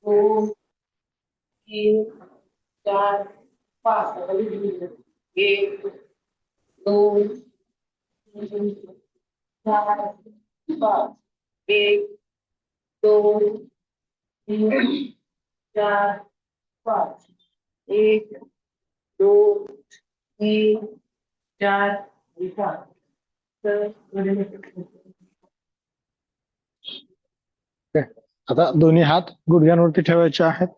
2, 3, 4, 5. 1, 2, 3, 4, 5. 1, 2, 3, 4, 5. 1, 2, 3, 4 आणि 5. तर आता दोन्ही हात गुडघ्यांवरती ठेवायचे आहेत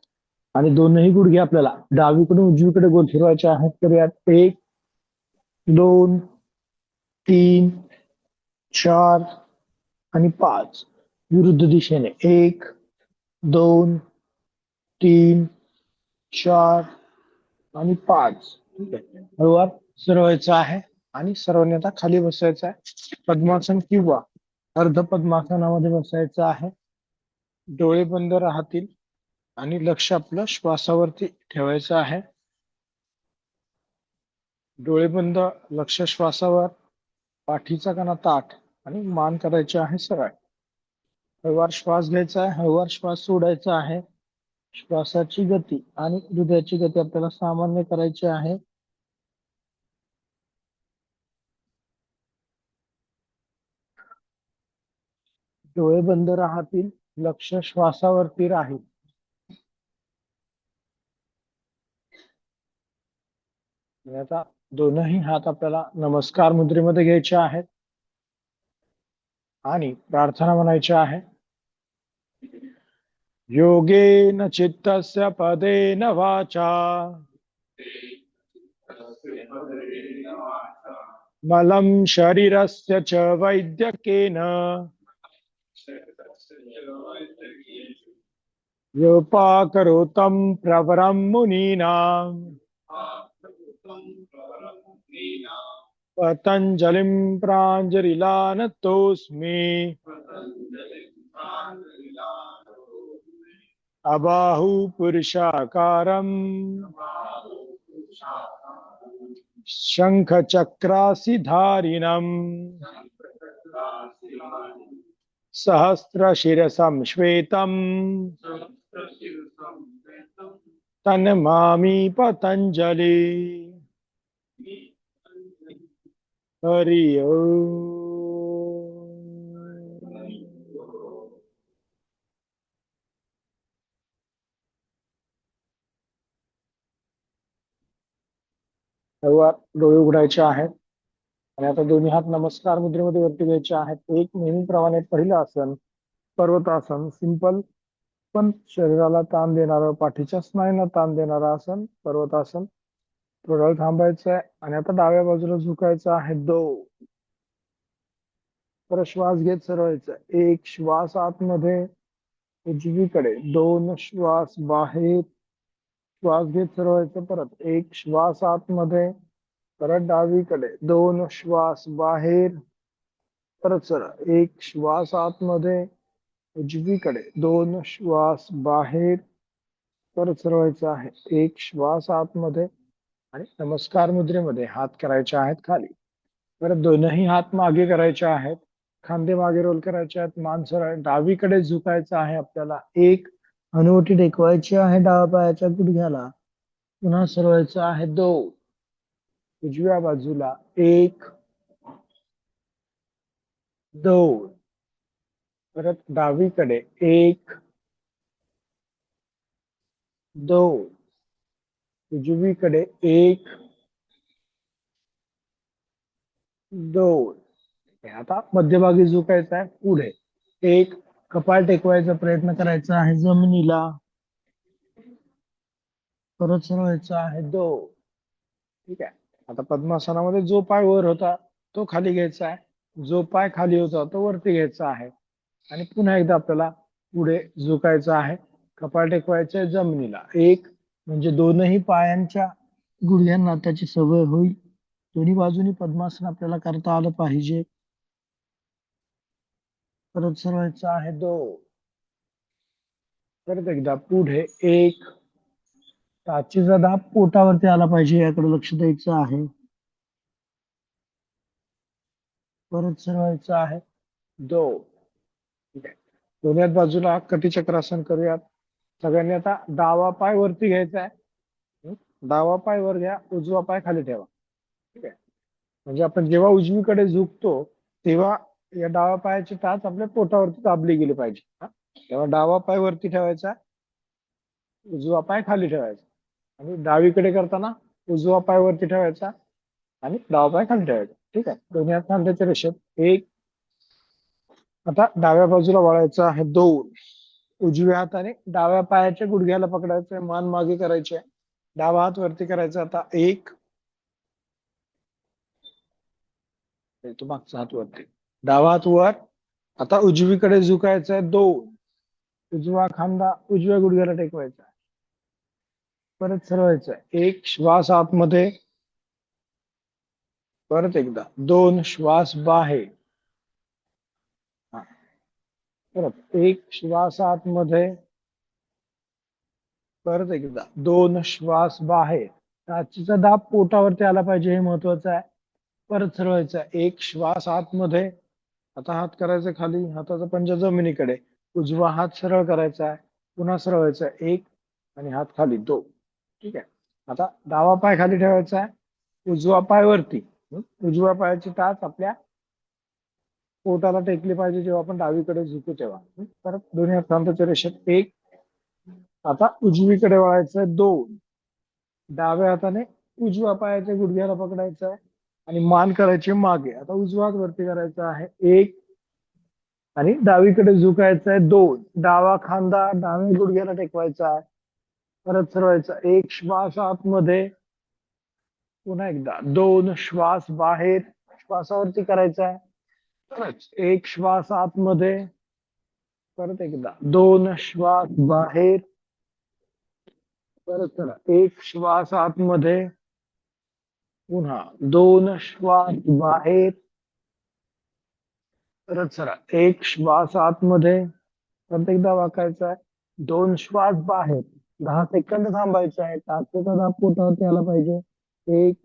आणि दोनही गुडघे आपल्याला डावीकडून उजवीकडे गोल फिरवायचे आहेत. तर यात 1, 2, 3, 4 आणि 5. विरुद्ध दिशेने 1, 2, 3, 4 आणि 5. हळूवार सरवायचं आहे आणि सर्वांनी आता खाली बसायचं आहे. पद्मासन किंवा अर्ध पद्मासनामध्ये बसायचं आहे. डोळे बंद राहतील आणि लक्ष आपलं श्वासावरती ठेवायचं आहे. डोळे बंद, लक्ष श्वासावर, पाठीचा कणा ताठ आणि मान करायचे आहे सरळ. हळूवार श्वास घ्यायचा आहे, हळूवार श्वास सोडायचा आहे. श्वासाची गती आणि हृदयाची गती आपल्याला सामान्य करायची आहे. डोळे बंद राहतील, लक्ष श्वासावरती राहील. आणि आता दोनही हात आपल्याला नमस्कार मुद्रेमध्ये घ्यायचे आहेत आणि प्रार्थना म्हणायची आहे. योगेन चित्तस्य पदेन वाचा मलं शरीरस्य च वैद्यकेन योपाकरोतं प्रवरं मुनीनां पतञ्जलिं प्राञ्जलिलानतोऽस्मि अबाहु पुरुषाकारम् शङ्खचक्रासिधारिणम् सहस्रशिरसं श्वेतम् तन्नमामि पतञ्जलि. हरि ओम. डोळे उघडायचे आहेत आणि आता दोन्ही हात नमस्कार मुद्रेमध्ये वरती घ्यायचे आहेत. एक नेहमीप्रमाणे पहिलं आसन पर्वतासन, सिंपल पण शरीराला ताण देणारं, पाठीच्या स्नायूंना ताण देणारं आसन पर्वतासन. थोडा वेळ थांबायचं आहे आणि आता डाव्या बाजूला झुकायचं आहे. 2. परत श्वास घेत सरवायचा. 1 श्वास आतमध्ये उजवीकडे, 2 श्वास बाहेर. श्वास घेत सरवायचं. परत 1 श्वास आतमध्ये, परत डावीकडे, 2 श्वास बाहेर. परत सरळ 1 श्वास आतमध्ये उजवीकडे, 2 श्वास बाहेर. परत सरवायचं आहे. 1 श्वास आतमध्ये आणि नमस्कार मुद्रेमध्ये हात करायचे आहेत खाली. परत दोनही हात मागे करायचे आहेत, खांदे मागे रोल करायचे आहेत, मान सरळ डावीकडे झुकायचं आहे आपल्याला. 1 हनुवटी टेकवायची आहे डाव्या पायाच्या गुडघ्याला. पुन्हा सरवायचं आहे. 2 उजव्या बाजूला. 1, 2 परत डावीकडे. 1, 2 उजवीकडे. 1, 2. आता मध्यभागी झुकायचं आहे पुढे. 1 कपाळ टेकवायचा प्रयत्न करायचा आहे जमिनीला. परत सरवायचं आहे. 2. ठीक आहे. आता पद्मासनामध्ये जो पाय वर होता तो खाली घ्यायचा आहे, जो पाय खाली होता तो वरती घ्यायचा आहे आणि पुन्हा एकदा आपल्याला पुढे झुकायचं आहे. कपाळ टेकवायचं आहे जमिनीला. 1 म्हणजे दोनही पायांच्या गुडघ्यांना त्याची सवय होईल. दोन्ही बाजूनी पद्मासन आपल्याला करता आलं पाहिजे. परत सरवायचं आहे. 2 परत एकदा पुढे. 1 टाचीचा दाब पोटावरती आला पाहिजे याकडे लक्ष द्यायचं आहे. परत सरवायचं आहे. 2. ठीक आहे. दोन्ही बाजूला कटी चक्रासन करूयात. सगळ्यांनी आता डावा पाय वरती घ्यायचा आहे. डावा पाय वर घ्या, उजवा पाय खाली ठेवा. ठीक आहे. म्हणजे आपण जेव्हा उजवीकडे झुकतो तेव्हा या डावा पायाची टाच आपल्या पोटावरती दाबली गेली पाहिजे. तेव्हा डावा पाय वरती ठेवायचा, उजवा पाय खाली ठेवायचा. आणि डावीकडे करताना उजवा पाय वरती ठेवायचा आणि डावा पाय खाली ठेवायचा. ठीक आहे. दोन्ही हात खांद्याच्या रेषेत एक. आता डाव्या बाजूला वळायचं आहे 2. उजव्या हाताने डाव्या पायाच्या गुडघ्याला पकडायचंय, मान मागे करायची आहे. डावा हात वरती करायचा आता 1. तो मागचा हात वरती, डावा हात वर. आता उजवीकडे झुकायचं आहे 2. उजवा खांदा उजव्या गुडघ्याला टेकवायचा, परत सरवायचं 1. श्वास आतमध्ये, परत एकदा 2. श्वास बाहेर, परत 1. श्वास आतमध्ये, परत एकदा 2. श्वास बाहेर. टाचीचा दाब पोटावरती आला पाहिजे, हे महत्वाचं आहे. परत सरवायचं 1. श्वास आतमध्ये. आता हात करायचा खाली, हाताचा पंजा जमिनीकडे. उजवा हात सरळ करायचा आहे, पुन्हा सरवायचा 1 आणि हात खाली 2. ठीक आहे. आता डावा पाय खाली ठेवायचा आहे, उजवा पाय वरती. उजव्या पायाची टाच आपल्या पोटाला टेकली पाहिजे जेव्हा आपण डावीकडे झुकू तेव्हा. परत दोन्ही हात खांद्याच्या रेषेत 1. आता उजवीकडे वळायचं 2. डाव्या हाताने उजव्या पायाच्या गुडघ्याला पकडायचं आहे आणि मान करायची मागे. आता उजवा हात वरती करायचा आहे 1 आणि डावीकडे झुकायचं आहे 2. डावा खांदा डाव्या गुडघ्याला टेकवायचा आहे, परत सरवायचा 1. श्वास आतमध्ये, पुन्हा एकदा 2. श्वास बाहेर. श्वासावरती करायचा आहे, परत 1. श्वास आतमध्ये, परत एकदा 2. श्वास बाहेर, परत चला 1. श्वास आतमध्ये, पुन्हा 2. श्वास बाहेर, परत चला 1. श्वास आतमध्ये, परत एकदा वाकायचा आहे, 2. श्वास बाहेर. 10 सेकंद थांबायचे आहे. टाचेचा दाब पोटावरती आला पाहिजे. 1,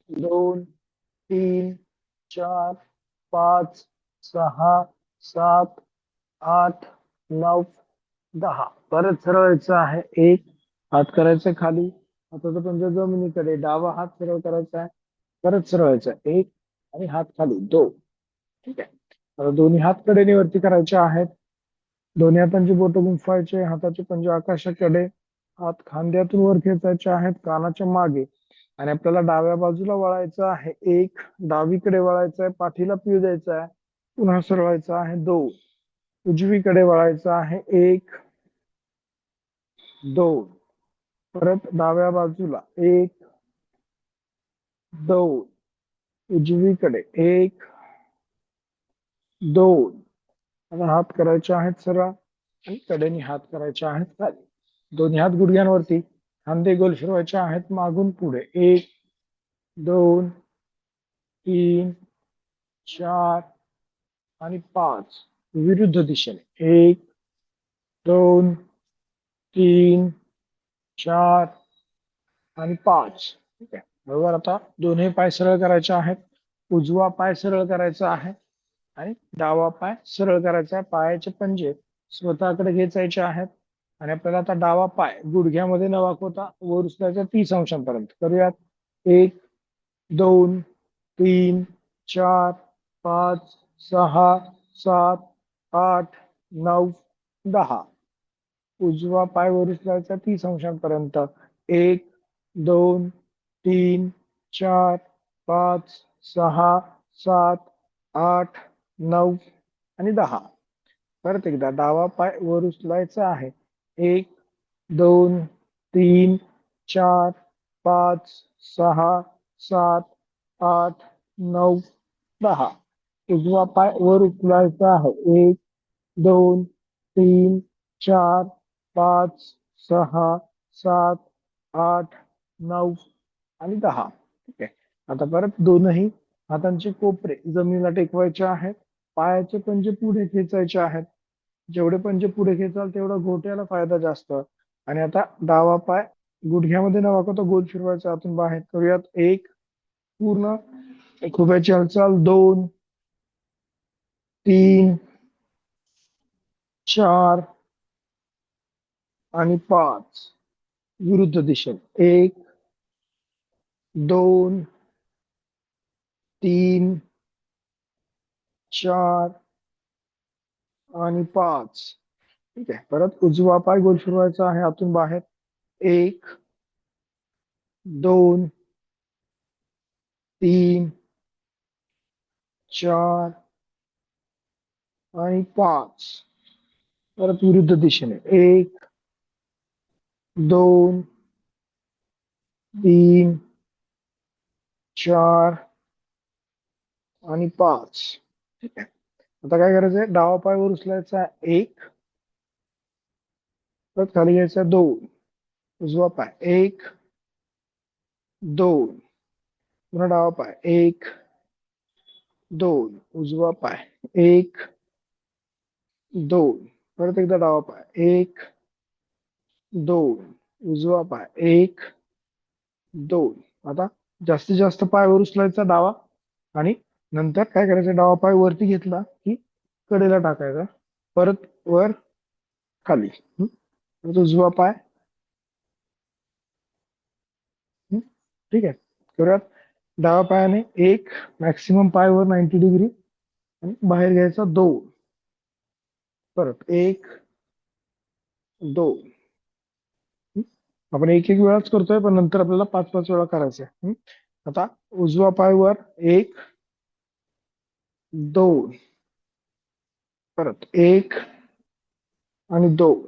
2, 3, 4, 5, 6, 7, 8, 9, 10. परत सरळायचं आहे 1. हात करायचे खाली, हाताचा पंजा जमिनीकडे. डावा हात सरळ करायचा आहे, परत सरळायचा 1 आणि हात खाली 2. ठीक आहे. आता दोन्ही हात कडेने वरती करायचे आहेत. दोन्ही हातांची बोटं गुंफवायचे, हाताचे पंजे आकाशाकडे. हात खांद्यातून वर खेचायचे आहेत कानाच्या मागे. आणि आपल्याला डाव्या बाजूला वळायचं आहे 1. डावीकडे वळायचं आहे, पाठीला पीळ द्यायचा आहे, पुन्हा सरळायचं आहे 2. उजवीकडे वळायचं आहे 1, 2. परत डाव्या बाजूला 1, 2. उजवीकडे 1, 2. आता हात करायचे आहेत सरळ आणि कडेने हात करायचे आहेत खाली. दोन्ही हात गुडघ्यांवरती, खांदे गोल फिरवायचे आहेत मागून पुढे. 1, 2, 3, 4 आणि 5. विरुद्ध दिशेने 1, 2, 3, 4 आणि 5. ठीक आहे. बरोबर. आता दोन्ही पाय सरळ करायचे आहेत. उजवा पाय सरळ करायचा आहे आणि डावा पाय सरळ करायचा आहे. पायाचे पंजे स्वतःकडे खेचायचे आहेत आणि आपल्याला आता डावा पाय गुडघ्यामध्ये न वाकवता वर उचलायचा 30 अंशांपर्यंत करूयात. 1, 2, 3, 4, 5, 6, 7, 8, 9, 10. उजवा पाय वर उचलायचा 30 अंशांपर्यंत. 1, 2, 3, 4, 5, 6, 7, 8, 9 आणि 10. परत एकदा डावा पाय वर उचलायचा आहे. 1, 2, 3, 4, 5, 6, 7, 8, 9, 10. उजवा पाय वर उचलायचा आहे. 1, 2, 3, 4, 5, 6, 7, 8, 9 आणि 10. ठीक आहे. आता परत दोनही हातांचे कोपरे जमिनीला टेकवायचे आहेत. पायाचे पंजे पुढे खेचायचे आहेत. जेवढे पंजे पुढे खेचाल तेवढा घोट्याला फायदा जास्त. आणि आता डावा पाय गुडघ्यामध्ये न वाकवता गोल फिरवायचा आतून बाहेर करूयात. 1, पूर्ण खुब्याची हालचाल. 2, 3, 4 आणि 5 विरुद्ध दिशेने 1 2 3 4 आणि 5. ठीक आहे. परत उजवा पाय गोल फिरवायचा आहे आतून बाहेर 1 2 3 4 आणि 5. परत विरुद्ध दिशेने 1 2 3 4 आणि 5. ठीक आहे. आता काय करायचंय, डावा पाय वर उचलायचा 1, परत खाली घ्यायचा 2, उजवा पाय 1 2, पुन्हा डावा पाय 1 2, उजवा पाय 1 2, परत एकदा डावा पाय 1 2, उजवा पाय 1 2. आता जास्तीत जास्त पाय वर उचलायचा डावा आणि नंतर काय करायचं, डावा पाय वरती घेतला की कडेला टाकायचा, परत वर खाली. परत उजवा पाय. ठीक आहे. करूयात. डाव्या पायाने 1, मॅक्सिमम पाय वर 90 डिग्री आणि बाहेर घ्यायचा 2, परत 1 2. आपण एक एक वेळाच करतोय, पण नंतर आपल्याला 5 वेळा करायचं आहे. आता उजवा पाय वर 1 2, परत 1 आणि 2.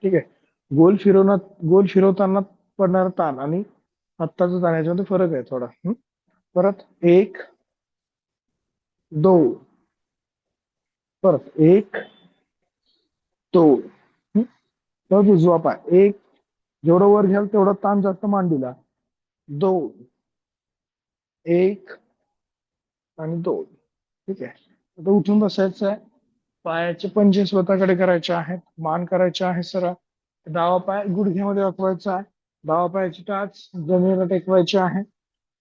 ठीक आहे. गोल फिरवताना पडणारा ताण आणि आत्ताचा ताण याच्यामध्ये फरक आहे थोडा. परत 1 2, परत 1 2. परत उजवा पाय 1, जेवढं वर घ्याल तेवढा ताण जास्त मांडीला 2 1 आणि 2. ठीक आहे. आता उठून बसायचं आहे. पायाचे पंजे स्वतःकडे करायचे आहेत, मान करायचे आहे सरळ. डावा पाय गुडघ्यामध्ये वाकवायचा आहे, डावा पायाची टाच जमिनीला टेकवायची आहे,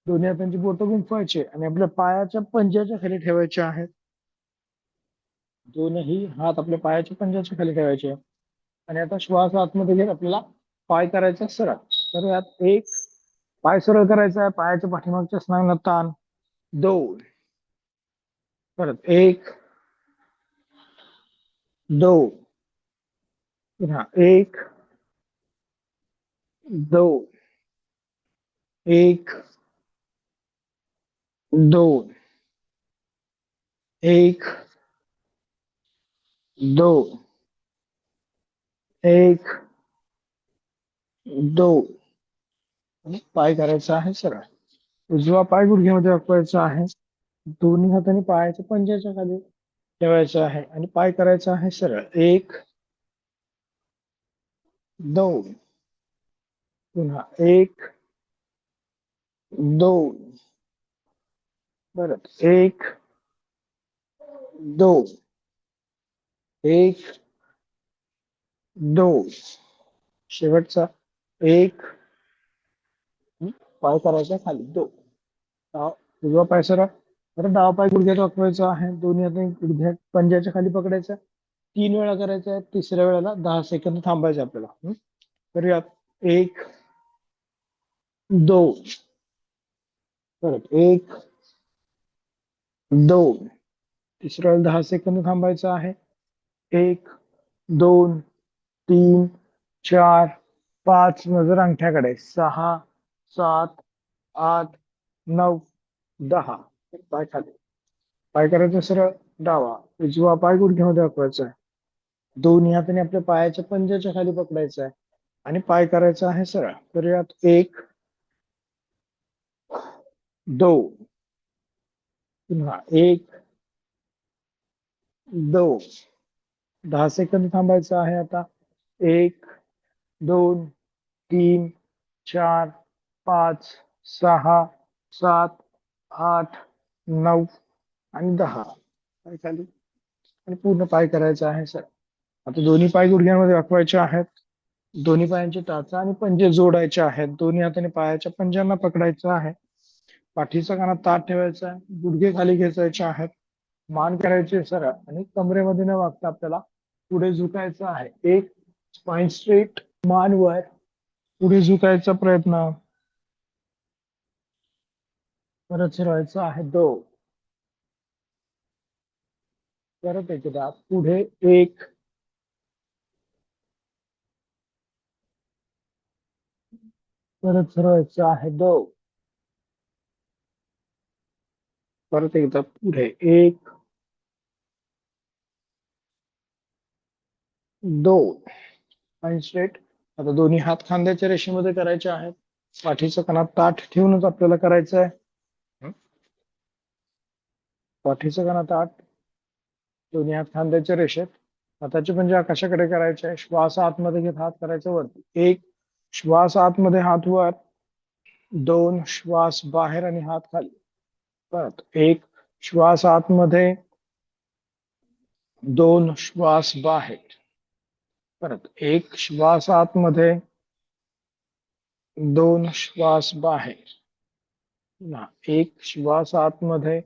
दोन्ही हातांची बोटं गुंफवायची आणि आपल्या पायाच्या पंजाच्या खाली ठेवायचे आहेत. दोनही हात आपल्या पायाच्या पंजाच्या खाली ठेवायचे. आणि आता श्वास आतमध्ये घेत आपल्याला पाय करायचा सरळ. तर यात 1 पाय सरळ करायचा आहे, पायाच्या पाठीमागच्या स्नायूंना ताण 2, परत 1 2, पुन्हा 1 2 1 2 1 2 1 2. पाय करायचा आहे सरळ. उजवा पाय गुडघ्यामध्ये वाकवायचा आहे, दोन्ही हाताने पायाच्या पंजाच्या खाली ठेवायचा आहे आणि पाय करायचा आहे सरळ. 1 2, पुन्हा 1 2, परत 1 2 1 2, शेवटचा 1. पाय करायचा खाली 2. उजवा पाय सरळ. परत डावा पाय गुडघ्यात वाकवायचा आहे, दोन्ही हाताने गुडघ्यात पंजाच्या खाली पकडायचा. 3 वेळा करायचा आहे, तिसऱ्या वेळेला 10 सेकंद थांबायचे आपल्याला. तर यात 1 2, परत 1 2, तिसऱ्या वेळेला 10 सेकंद थांबायचं आहे. 1 2 3 4 5, नजर अंगठ्याकडे 6 7 8 9 10. पाय खाली. पाय करायचं सरळ. डावा उजवा पाय गुडघ्यामध्ये वाकवायचा आहे, दोन्ही हाताने आपल्या पायाच्या पंजाच्या खाली पकडायचा आहे आणि पाय करायचा आहे सरळ. तर यात 1 2, पुन्हा 1 2, 10 सेकंद थांबायचं आहे आता. 1 2 3 4 5 6 7 8 9 आणि 10. पाय खाली आणि पूर्ण पाय करायचा आहे सर. आता दोन्ही पाय गुडघ्यांमध्ये वाकवायचे आहेत, दोन्ही पायांची टाचा आणि पंजे जोडायचे आहेत, दोन्ही हाताने पायाच्या पंजांना पकडायचं आहे, पाठीचा कानात ताठ ठेवायचा आहे, गुडघे खाली खेचायचे आहेत, मान करायची सरळ आणि कमरेमध्ये न वागता आपल्याला पुढे झुकायचं आहे. 1 स्पाइन स्ट्रेट, मान वर, पुढे झुकायचा प्रयत्न, परत फिरवायचा आहे 2, परत एकदा पुढे 1, परत फिरवायचा आहे 2, परत एकदा पुढे 1, 2, स्पाइन स्ट्रेट. आता दोन्ही हात खांद्याच्या रेषेमध्ये करायचे आहेत. पाठीचा कणा ताठ ठेवूनच आपल्याला करायचं आहे. पाठीचा कणा ताठ, दोन्ही हात खांद्याच्या रेषेत, हाताचे पंजे आकाशाकडे करायचे आहे. श्वास आतमध्ये घेत हात करायचा वरती. 1 श्वास आतमध्ये, हात वर. 2 श्वास बाहेर आणि हात खाली. परत 1 श्वास आतमध्ये, 2 श्वास बाहेर. परत 1 श्वास आतमध्ये, 2 श्वास बाहेर. पुन्हा 1 श्वास आतमध्ये,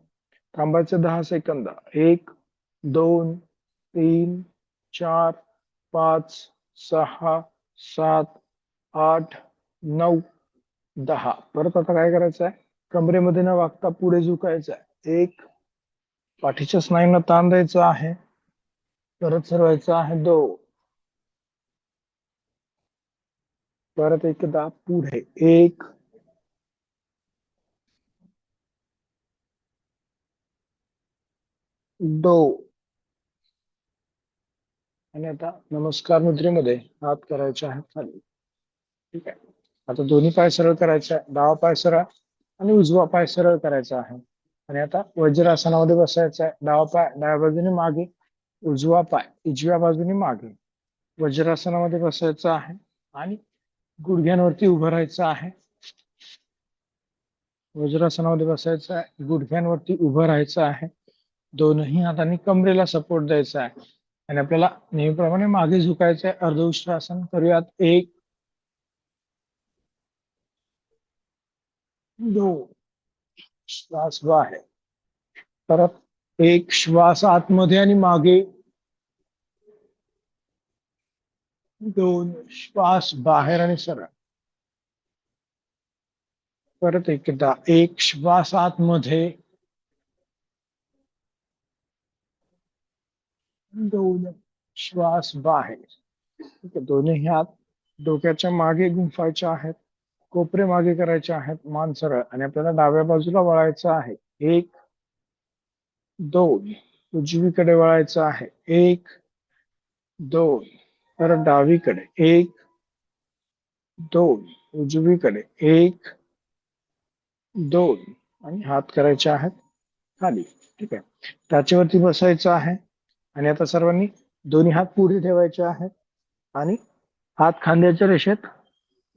थांबायचे 10 सेकंद. 1 2 3 4 5 6 7 8 9 10. परत आता काय करायचं आहे, कमरेमध्ये न वागता पुढे झुकायचं आहे. 1 पाठीच्या स्नायूंना ताण द्यायचा आहे. परत सरवायचं आहे 2, परत एकदा पुढे 1 2, आणि आता नमस्कार मुद्रेमध्ये हात करायचे आहेत खाली. ठीक आहे. आता दोन्ही पाय सरळ करायचे आहे. डावा पाय सरळ आणि उजवा पाय सरळ करायचा आहे. आणि आता वज्रासनामध्ये बसायचं आहे. डावा पाय डाव्या बाजूने मागे, उजवा पाय उजव्या बाजूने मागे. वज्रासनामध्ये बसायचं आहे आणि गुडघ्यांवरती उभं राहायचं आहे. वज्रासनामध्ये बसायचं आहे, गुडघ्यांवरती उभं राहायचं आहे. दोनही हातांनी कमरेला सपोर्ट द्यायचा आहे आणि आपल्याला नेहमीप्रमाणे मागे झुकायचं आहे. अर्धउष्ट्रासन करूयात. 1 2 श्वास बाहेर. परत 1 श्वास आतमध्ये आणि मागे, 2 श्वास बाहेर आणि सरळ. परत एकदा 1 श्वास आतमध्ये, 2 श्वास बाहेर. ठीक आहे. दोन्ही हात डोक्याच्या मागे गुंफायचे आहेत, कोपरे मागे करायचे आहेत, मान सरळ. आणि आपल्याला डाव्या बाजूला वळायचं आहे. 1 2 उजवीकडे वळायचं आहे. 1 2 परत डावीकडे. 1 2 उजवीकडे. 1 2 आणि हात करायचे आहेत खाली. ठीक आहे. त्याच्यावरती बसायचं आहे आणि आता सर्वांनी दोन्ही हात पुढे ठेवायचे आहेत आणि हात खांद्याच्या रेषेत,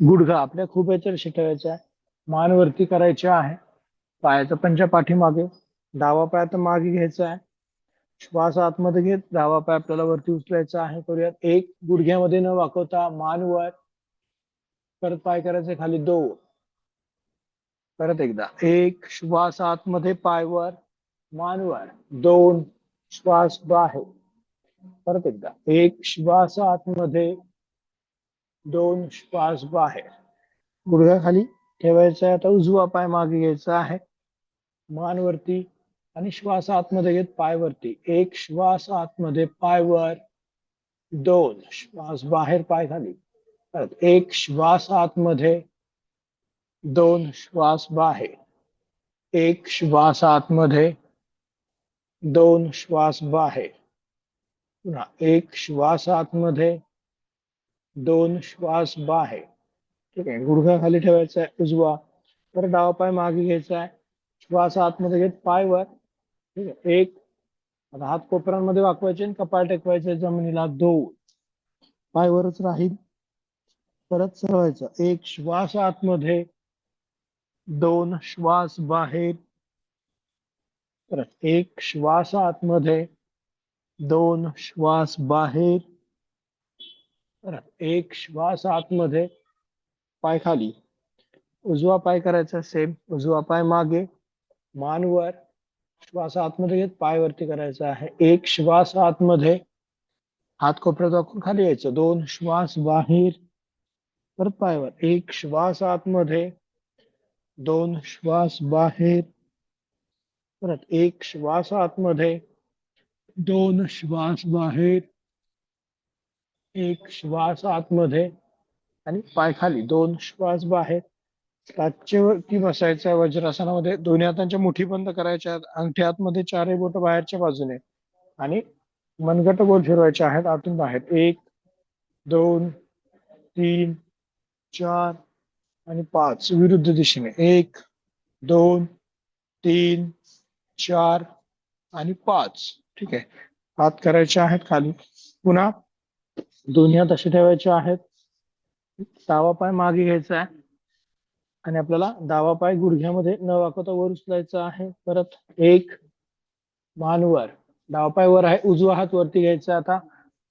गुडघा आपल्या खुप्याच्या रेषेत ठेवायचा आहे. मान वरती करायचे आहे. पायाचा पंजा पाठीमागे, डावा पाय आता मागे घ्यायचा आहे. श्वास आतमध्ये घेत डावा पाय आपल्याला वरती उचलायचा आहे. करूयात. 1 गुडघ्यामध्ये न वाकवता मान वर, परत पाय करायचे खाली. 2 परत एकदा. 1 श्वास आतमध्ये, पाय वर, मान वर. 2 श्वास बाहेर. परत एकदा. 1 श्वास आतमध्ये, 2 श्वास बाहेर. गुडघा खाली ठेवायचा आहे. आता उजवा पाय मागे घ्यायचा आहे, मान वरती आणि श्वास आतमध्ये घेत पाय वरती. 1 श्वास आतमध्ये, पाय वर. 2 श्वास बाहेर, पाय खाली. परत 1 श्वास आतमध्ये, 2 श्वास बाहेर. 1 श्वास आतमध्ये, 2 श्वास बाहेर. पुन्हा 1 श्वास आतमध्ये, 2 श्वास बाहेर. ठीक आहे. गुडघा खाली ठेवायचा आहे उजवा, तर डावा पाय मागे घ्यायचा आहे. श्वास आतमध्ये घेत पाय वर. ठीक आहे. 1 आता हात कोपरांमध्ये वाकवायचे आणि कपाळ टेकवायचे जमिनीला. 2 पाय वरच राहील. परत सरवायचं. 1 श्वास आतमध्ये, 2 श्वास बाहेर. परत 1 श्वास आतमध्ये, 2 श्वास बाहेर. परत 1 श्वास आतमध्ये, पाय खाली. उजवा पाय करायचा सेम, उजवा पाय मागे, मान वर. श्वास आतमध्ये घेत पाय वरती करायचा आहे. 1 श्वास आतमध्ये, हात कोपऱ्यात दाखवून खाली यायचं. 2 श्वास बाहेर, परत पायावर. 1 श्वास आतमध्ये, 2 श्वास बाहेर, परत 1 श्वास आतमध्ये, 2 श्वास बाहेर, 1 श्वास आतमध्ये आणि पाय खाली. 2 श्वास बाहेर. टाचेवरती बसायचं वज्रासनामध्ये. दोन्ही हातांच्या मुठी बंद करायच्या आहेत. अंगठी आतमध्ये, चारही बोट बाहेरच्या बाजूने आणि मनगट गोल फिरवायचे आहेत आतून बाहेर. 1 2 3 4 आणि 5 विरुद्ध दिशेने. 1 2 3 4 आणि 5. ठीक आहे. हात करायचे आहेत खाली. पुन्हा दोन्ही हात असे ठेवायचे आहेत. डावा पाय मागे घ्यायचा आहे आणि आपल्याला डावा पाय गुडघ्यामध्ये न वाकवता वर उचलायचा आहे. परत 1 मान वर, डावा पाय वर आहे, उजवा हात वरती घ्यायचा. आता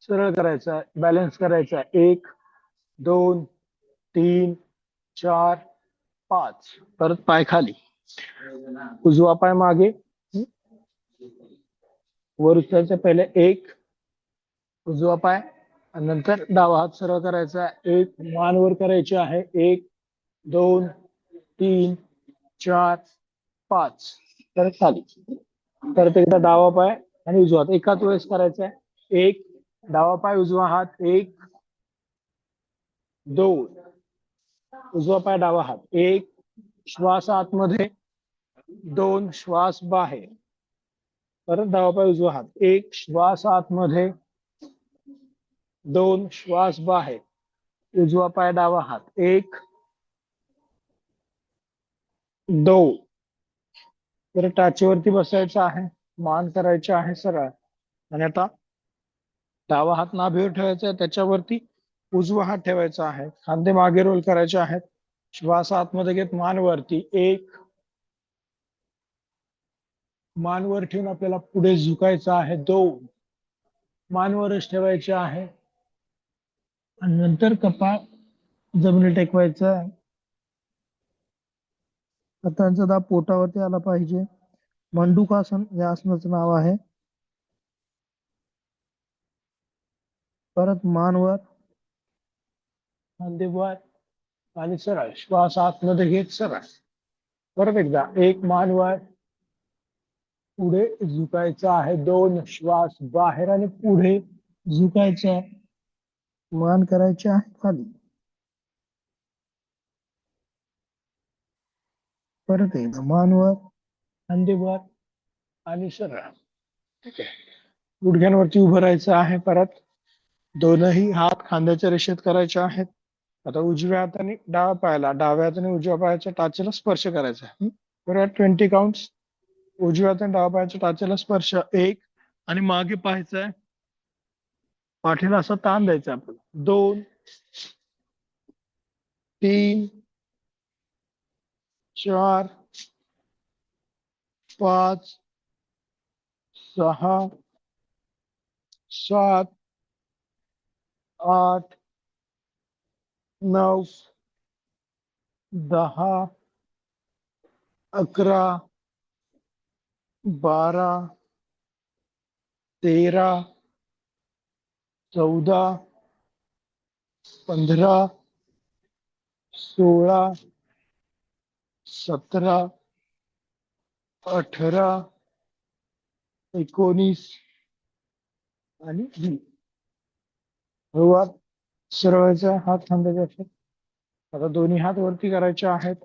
सरळ करायचा, बॅलन्स करायचा. 1 2 3 4 5. परत पाय खाली, उजवा पाय मागे, वर उचलायचं. पहिले 1 उजवा पाय आणि नंतर डावा हात सरळ करायचा. 1 मान वर करायची आहे. 1 2 3 4 5. परत खाली. परत एकदा डावा पाय आणि उजवा हात एकाच वेळेस करायचा आहे. 1 डावा पाय उजवा हात, 1 2 उजवा पाय डावा हात, 1 श्वास आतमध्ये, 2 श्वास बाहेर. परत डावा पाय उजवा हात, 1 श्वास आतमध्ये, 2 श्वास बाहेर. उजवा पाय डावा हात, 1 2. परत टाचेवरती बसायचं आहे. मान करायचे आहे सरळ आणि आता डावा हात नाभीवर ठेवायचा आहे. त्याच्यावरती उजवा हात ठेवायचा आहे. खांदे मागे रोल करायचे आहेत. श्वास आतमध्ये घेत मान वरती. 1 मान वर ठेवून आपल्याला पुढे झुकायचं आहे. 2 मान वरच ठेवायचे आहे आणि नंतर कपाळ जमिनी टेकवायचं आहे. हातांचा दाब पोटावरती आला पाहिजे. मंडूकासन या आसनाचं नाव आहे. परत मान वर, खांदे वर आणि सरळ. श्वास आतमध्ये घेत सरळ. परत एकदा 1 मान वर, पुढे झुकायचं आहे. 2 श्वास बाहेर आणि पुढे झुकायचं आहे. मान करायचे आहे खाली. परत एकदा मान वर, खांदे वर आणि सरळ. ठीक आहे. गुडघ्यांवरती उभं राहायचं आहे. परत दोनही हात खांद्याच्या रेषेत करायचे आहेत. आता उजव्या हाताने डाव्या पायाला, डाव्या हाताने उजव्या पायाच्या टाचेला स्पर्श करायचा आहे. परत 20 काउंट्स. उजव्या हाताने डाव्या पायाच्या टाचेला स्पर्श. 1 आणि मागे पाहायचं आहे. पाठीला असं ताण द्यायचा आपण. 2 3 4 5 6 7 8 9 10 11 12 13 14 15 16 17 18 19 आणि 20. सुरुवात सरळायचा हात खांद्याच्या असे. आता दोन्ही हात वरती करायचे आहेत.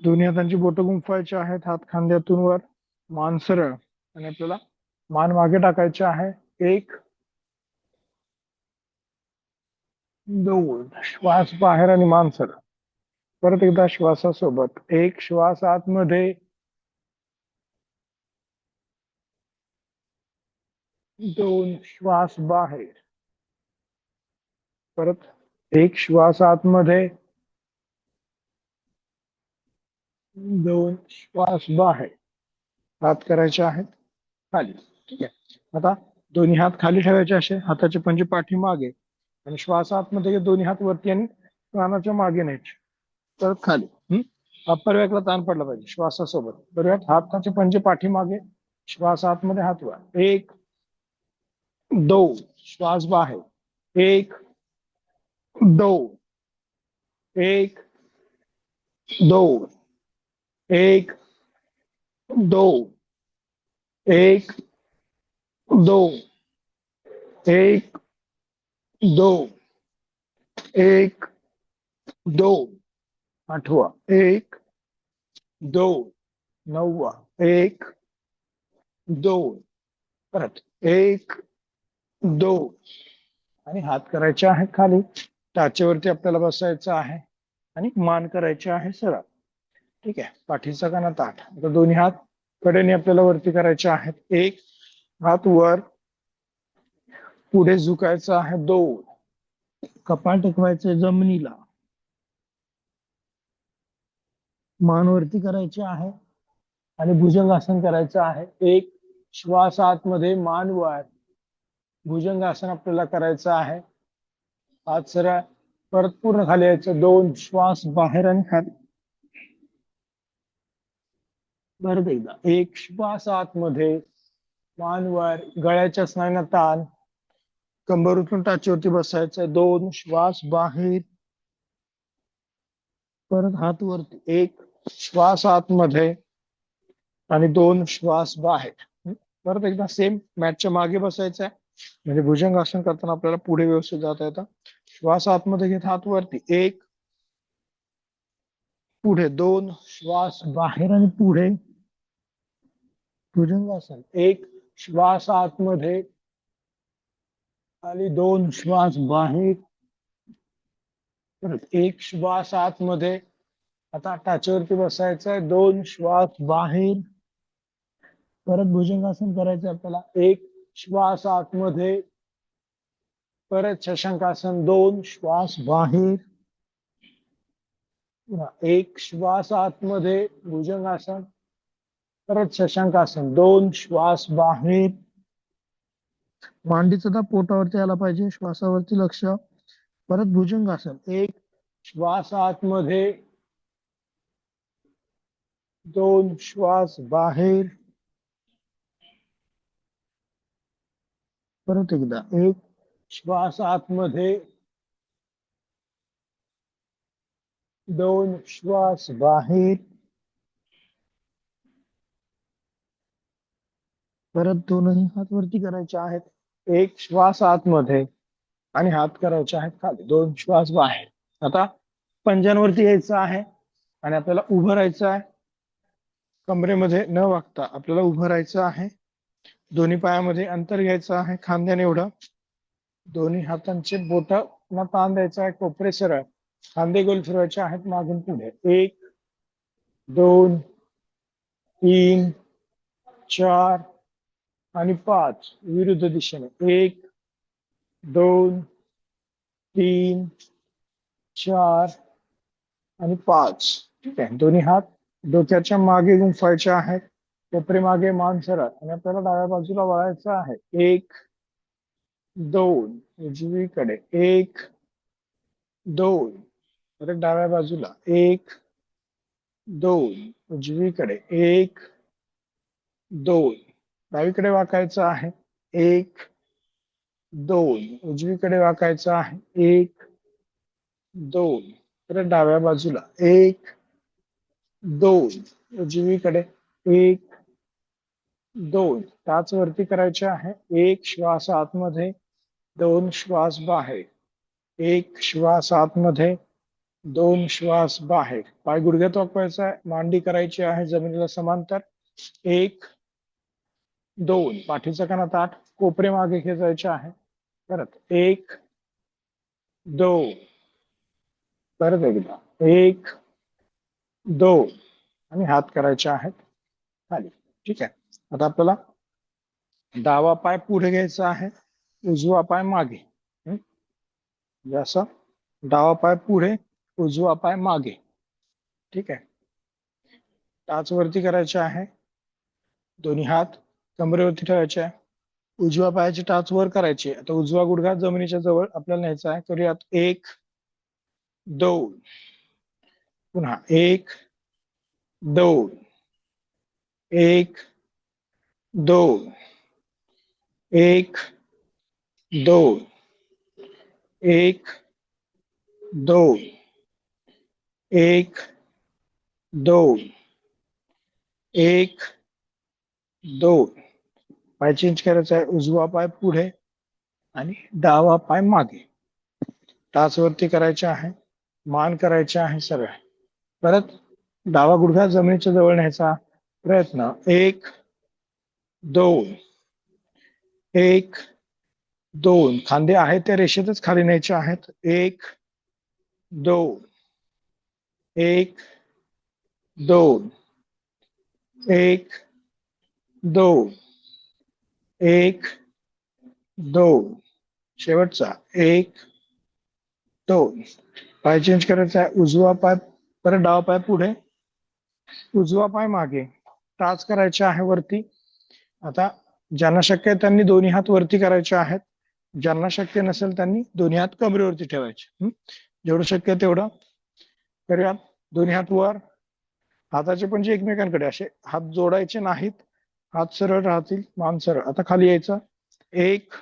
दोन्ही हातांची बोटं गुंफवायची आहेत. हात खांद्यातून वर, मान सरळ आणि आपल्याला मान मागे टाकायचे आहे. 1 2 श्वास बाहेर आणि मान सरळ. परत एकदा श्वासासोबत. 1 श्वास आतमध्ये, 2 श्वास बाहेर. परत 1 श्वास आतमध्ये, 2 श्वास बाहेर. हात करायचे आहेत खाली. ठीक आहे. आता दोन्ही हात खाली ठेवायचे असे. हाताचे पंजे पाठी मागे आणि श्वास आतमध्ये दोन्ही हात वरती आणि कानाच्या मागे न्यायचे. परत खाली. अप्पर बॅकला ताण पडला पाहिजे श्वासासोबत. बरोबर. हाताचे पंजे पाठी मागे, श्वास आतमध्ये, हात वर. 1 दोन, श्वास बाहेर, एक, दोन, एक, दोन, एक, दोन, एक, दोन, एक, दोन, एक, दोन, आठवा, एक, दोन, नववा, एक, दोन, परत एक, दोन, आणि हात करायचे आहे खाली, टाचेवरती आपल्याला बसायचं आहे आणि मान करायचे आहे सरळ. ठीक आहे, पाठीचा कणा ताठ. आता दोन्ही हात कडेने आपल्याला वरती करायचे आहेत. एक हात वर पुढे झुकायचं आहे, दोन, कपाळ टेकवायचे जमिनीला, मान वरती करायची आहे आणि भुजंगासन करायचं आहे. एक, श्वास आतमध्ये, मान वर, भुजंगासन आपल्याला करायचं आहे. हात सरळ, परत पूर्ण खाली यायचं, दोन, श्वास बाहेर आणि खाली, परत एकदा, एक, श्वास आतमध्ये, मान वर, गळ्याच्या स्नायूंना ताण, कंबर उचलून टाचेवरती बसायचं, दोन, श्वास बाहेर, परत हात वरती, एक, श्वास आतमध्ये आणि दोन, श्वास बाहेर. परत एकदा सेम मॅटच्या मागे बसायचं आहे, म्हणजे भुजंगासन करताना आपल्याला पुढे व्यवस्थित जाता येतं. श्वास आतमध्ये घेत, हात वरती, एक, पुढे, दोन, श्वास बाहेर आणि पुढे, भुजंगासन, एक, श्वास आतमध्ये आणि दोन, श्वास बाहेर, परत एक, श्वास आतमध्ये, आता टाचेवरती बसायचं आहे, दोन, श्वास बाहेर, परत भुजंगासन करायचं आपल्याला, एक, श्वास आतमध्ये, परत शशांकासन, दोन, श्वास बाहेर, एक, श्वास आतमध्ये, भुजंगासन, परत शशांकासन, दोन, श्वास बाहेर, मांडीचा दाब पोटावरती आला पाहिजे, श्वासावरती लक्ष, परत भुजंगासन, एक, श्वास आतमध्ये, दोन, श्वास बाहेर, परत एकदा, एक, श्वास आतमध्ये, दोन, श्वास बाहेर, परत दोनही हात वरती करायचे आहेत, एक, श्वास आतमध्ये आणि हात करायचे आहेत खाली, दोन, श्वास बाहेर. आता पंजांवरती यायचं आहे आणि आपल्याला उभं राहायचं आहे, कमरेमध्ये न वागता आपल्याला उभं राहायचं आहे, दोन्ही पायामध्ये अंतर घ्यायचं आहे खांद्याने एवढं, दोन्ही हातांचे बोट ना ताण द्यायचा आहे, कोपरे सरळ, खांदे गोल फिरवायचे आहेत मागून पुढे, एक, दोन, तीन, चार आणि पाच, विरुद्ध दिशेने, एक, दोन, तीन, चार आणि पाच. ठीक आहे, दोन्ही हात डोक्याच्या मागे गुंफायचे आहेत, कोपरे मागे, मान सरळ, आणि आपल्याला डाव्या बाजूला वळायचं आहे, एक, दोन, उजवीकडे, एक, दोन, परत डाव्या बाजूला, एक, दोन, उजवीकडे, एक, दोन, डावीकडे वाकायचं आहे, एक, दोन, उजवीकडे वाकायचं आहे, एक, दोन, परत डाव्या बाजूला, एक, दोन, उजवीकडे, एक, दोन, टाच वरती करायचे आहे, एक, श्वास आतमध्ये, दोन, श्वास बाहेर, एक, श्वास आतमध्ये, दोन, श्वास बाहेर, पाय गुडघ्यात वाकवायचा आहे, मांडी करायची आहे जमिनीला समांतर, एक, दोन, पाठीचा कणा ताठ, कोपरे मागे खेचायचे आहे, परत एक, दोन, परत एकदा, एक, दोन, आणि हात करायचे आहेत खाली. ठीक आहे, आता आपल्याला डावा पाय पुढे घ्यायचा आहे, उजवा पाय मागे, असं डावा पाय पुढे, उजवा पाय मागे. ठीक आहे, टाच वरती करायचे आहे, दोन्ही हात कमरेवरती ठेवायचे आहे, उजव्या पायाची टाच वर करायची, आता उजवा गुडघा जमिनीच्या जवळ आपल्याला न्यायचा आहे, करूयात, एक, दोन, पुन्हा एक, दोन, एक, दोन, एक, दोन, एक, दोन, एक, दोन, एक, दोन. पाय चेंज करायचा आहे. उजवा पाय पुढे आणि डावा पाय मागे. टाच वरती करायचे आहे. मान करायचे आहे सरळ. परत डावा गुडघा जमिनीच्या जवळ न्यायचा प्रयत्न. एक, दोन, एक, दोन. खांदे आहेत त्या रेषेतच खाली न्यायचे आहेत. एक, दोन, एक, दोन, एक, दोन, एक, दोन. शेवटचा एक, दोन. पाय चेंज करायचा आहे. उजवा पाय परत डावा पाय पुढे, उजवा पाय मागे. टाच करायचे आहे वरती. आता ज्यांना शक्य आहे त्यांनी दोन्ही हात वरती करायचे आहेत. ज्यांना शक्य नसेल त्यांनी दोन्ही हात कमरेवरती ठेवायचे. जेवढं शक्य आहे तेवढं करूयात. दोन्ही हात वर. हाताचे पंजे एकमेकांकडे. असे हात जोडायचे नाहीत. हात सरळ राहतील. मान सरळ. आता खाली यायचं. एक,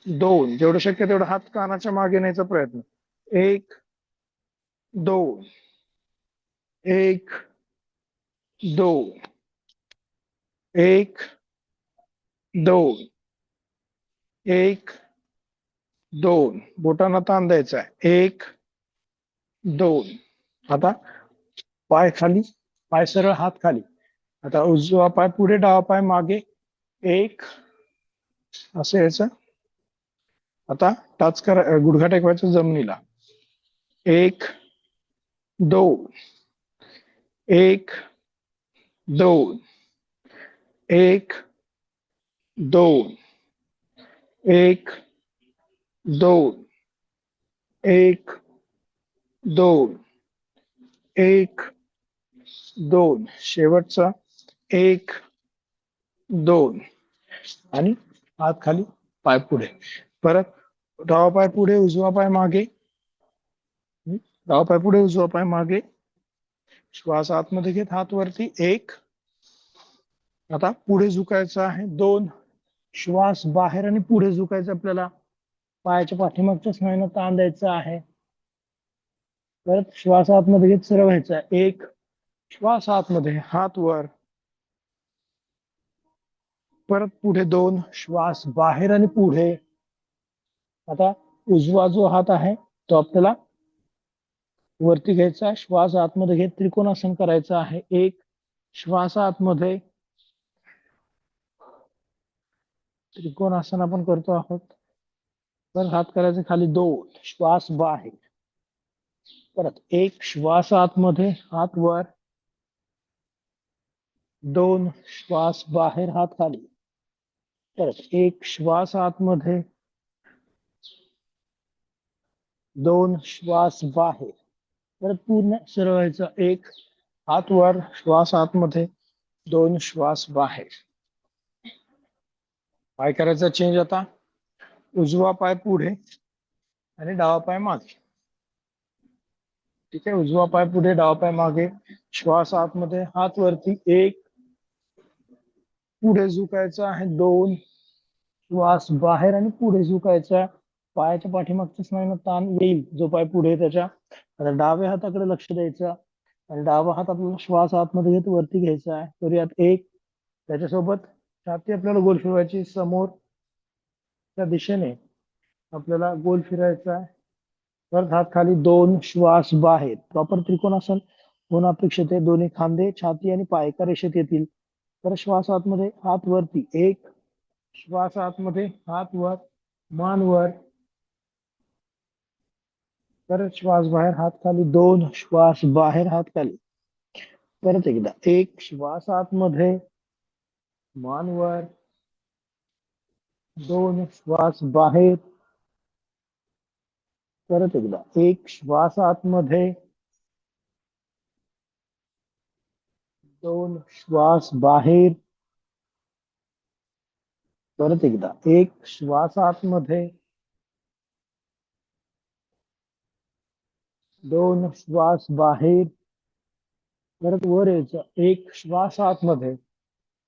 दोन. जेवढं शक्य तेवढं हात कानाच्या मागे न्यायचा प्रयत्न. एक, दोन, एक, दोन, एक, दोन, एक, दोन. बोटांना ताण द्यायचा आहे. एक, दोन. आता पाय खाली, पाय सरळ, हात खाली. आता उजवा पाय पुढे, डावा पाय मागे. एक, असं यायचं. आता टाच करा, गुडघा टेकवायचा जमिनीला. एक, दोन, एक, दोन, एक, दोन, एक, दोन, एक, दोन, एक, दोन. शेवटचा एक, दोन. आणि हात खाली, पाय पुढे. परत डावा पाय पुढे, उजवा पाय मागे. डावा पाय पुढे, उजवा पाय मागे. श्वास आतमध्ये घेत हात वरती. एक. आता पुढे झुकायचं आहे. दोन. श्वास बाहेर आणि पुढे झुकायचं आपल्याला. पायाच्या पाठीमागच्या स्नायूंना ताण द्यायचा आहे. परत श्वास आतमध्ये घेत सरळ व्हायचा. एक. श्वास आतमध्ये, हात वर. परत पुढे दोन. श्वास बाहेर आणि पुढे. आता उजवा जो हात आहे तो आपल्याला वरती घ्यायचा. श्वास आतमध्ये घेत त्रिकोणासन करायचं आहे. एक. श्वास आतमध्ये, त्रिकोणासन आपण करतो आहोत. परत हात करायचे खाली. दोन. श्वास बाहेर. परत एक. श्वास आतमध्ये, हात वर. दोन. श्वास बाहेर, हात खाली. परत एक. श्वास आतमध्ये, दोन. श्वास बाहेर. परत पूर्ण सरळ व्हायचं. एक. हात वर, श्वास आतमध्ये, दोन. श्वास बाहेर. पाय करायचा चेंज आता. उजवा पाय पुढे आणि डावा पाय मागे. ठीक आहे. उजवा पाय पुढे, डावा पाय मागे. श्वास आतमध्ये, हात वरती. एक. पुढे झुकायचं आहे. दोन. श्वास बाहेर आणि पुढे झुकायचा. पायाच्या पाठीमागच्या स्नायूंना ताण येईल जो पाय पुढे त्याच्या. आता डाव्या हाताकडे लक्ष द्यायचं आणि डावा हात आपल्याला श्वास आतमध्ये घेत वरती घ्यायचा आहे. करूयात. एक. त्याच्यासोबत छाती आपल्याला गोल फिरवायची. समोर त्या दिशेने आपल्याला गोल फिरायचा आहे. परत हात खाली. दोन. श्वास बाहेर. प्रॉपर त्रिकोणासन होणं अपेक्षित आहे. दोन्ही खांदे, छाती आणि पाय एका रेषेत येतील. परत श्वास आतमध्ये, हात वरती. एक. श्वास आतमध्ये, हात वर, मान वर. परत श्वास बाहेर, हात खाली. दोन. श्वास बाहेर, हात खाली. परत एकदा. एक. श्वास आतमध्ये, मान वर. दोन. श्वास बाहेर. परत एकदा. एक. श्वास आतमध्ये, दोन. श्वास बाहेर. परत एकदा. एक. श्वास आतमध्ये, दोन. श्वास बाहेर. परत वर यायचं. एक. श्वास आतमध्ये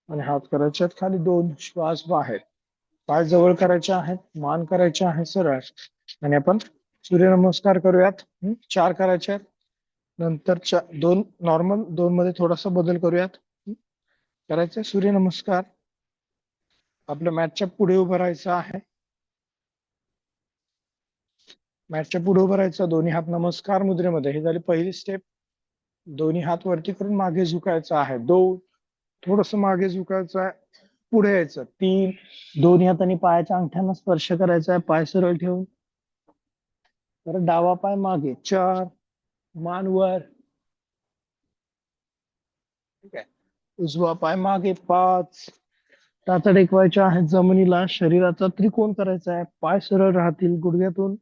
आणि हात करायचे खाली. दोन. श्वास बाहेर. पाय जवळ करायचे आहेत, मान करायचे आहे सरळ, आणि आपण सूर्यनमस्कार करूयात. 4 करायचे आहेत. नंतर दोन नॉर्मल, 2 मध्ये थोडासा बदल करूयात. करायचे सूर्यनमस्कार. आपल्या मॅटच्या पुढे उभं राहायचं आहे. मॅटच्या पुढे उभं राहायचं, दोन्ही हात नमस्कार मुद्रेमध्ये. ही झाली पहिली स्टेप. दोन्ही हात वरती करून मागे झुकायचं आहे. 2, थोडस मागे झुकायचं आहे, पुढे यायचं. 3, दोन्ही हातांनी पायाच्या अंगठ्यांना स्पर्श करायचा आहे, पाय सरळ ठेवून. तर डावा पाय मागे. 4, मान वर. ठीक आहे. उजवा पाय मागे. 5, टाचा टेकवायच्या आहेत जमिनीला. शरीराचा त्रिकोण करायचा आहे. पाय सरळ राहतील गुडघ्यातून,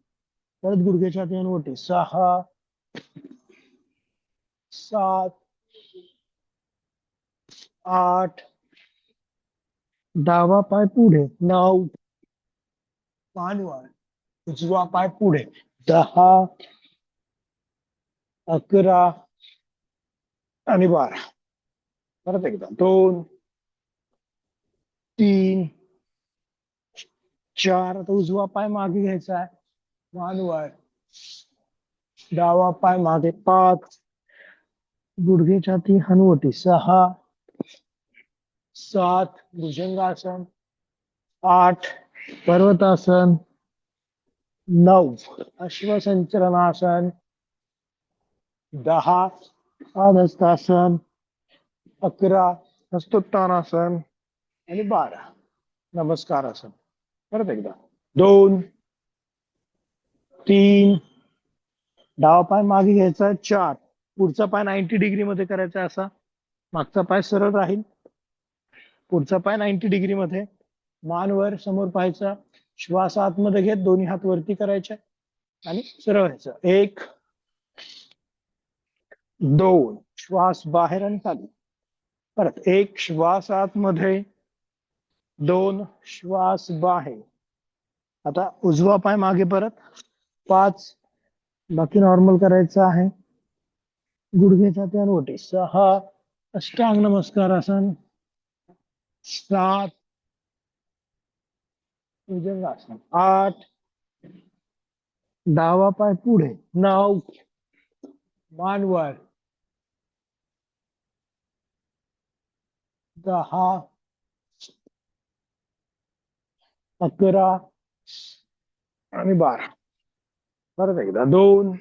परत गुडघ्याच्या हाती हनुवटी. 6, 7, 8, डावा पाय पुढे. 9, मान वर. उजवा पाय पुढे. 10, 11 आणि 12. परत एकदा. 2, 3, 4. आता उजवा पाय मागे घ्यायचा आहे, मान वर. डावा पाय मागे. 5, गुडघ्याच्या हाती हनुवटी. 6, 7, भुजंगासन. 8, पर्वतासन. 9, अश्वसंचलनासन. 10, आधस्तासन. 11, हस्तोत्तानासन. आणि 12, नमस्कारासन. परत एकदा. 2, 3, डावा पाय मागे घ्यायचा. 4, पुढचा पाय 90 डिग्री मध्ये करायचा. असा मागचा पाय सरळ राहील, पुढचा पाय 90 डिग्री मध्ये. मान वर, समोर पाहायचा. श्वास आतमध्ये घेत दोन्ही हात वरती करायचे आणि सरळ व्हायचं. 1, 2, श्वास बाहेर आणि खाली. परत 1, श्वास आतमध्ये. 2, श्वास बाहेर. आता उजवा पाय मागे परत. 5, बाकी नॉर्मल करायचं आहे. गुडघ्याच्या हाती हनुवटी. 6, अष्टांग नमस्कारासन. 7, भुजंगासन. 8, डावा पाय पुढे. 9, मान वर. 10, 11 आणि 12. परत एकदा. 2,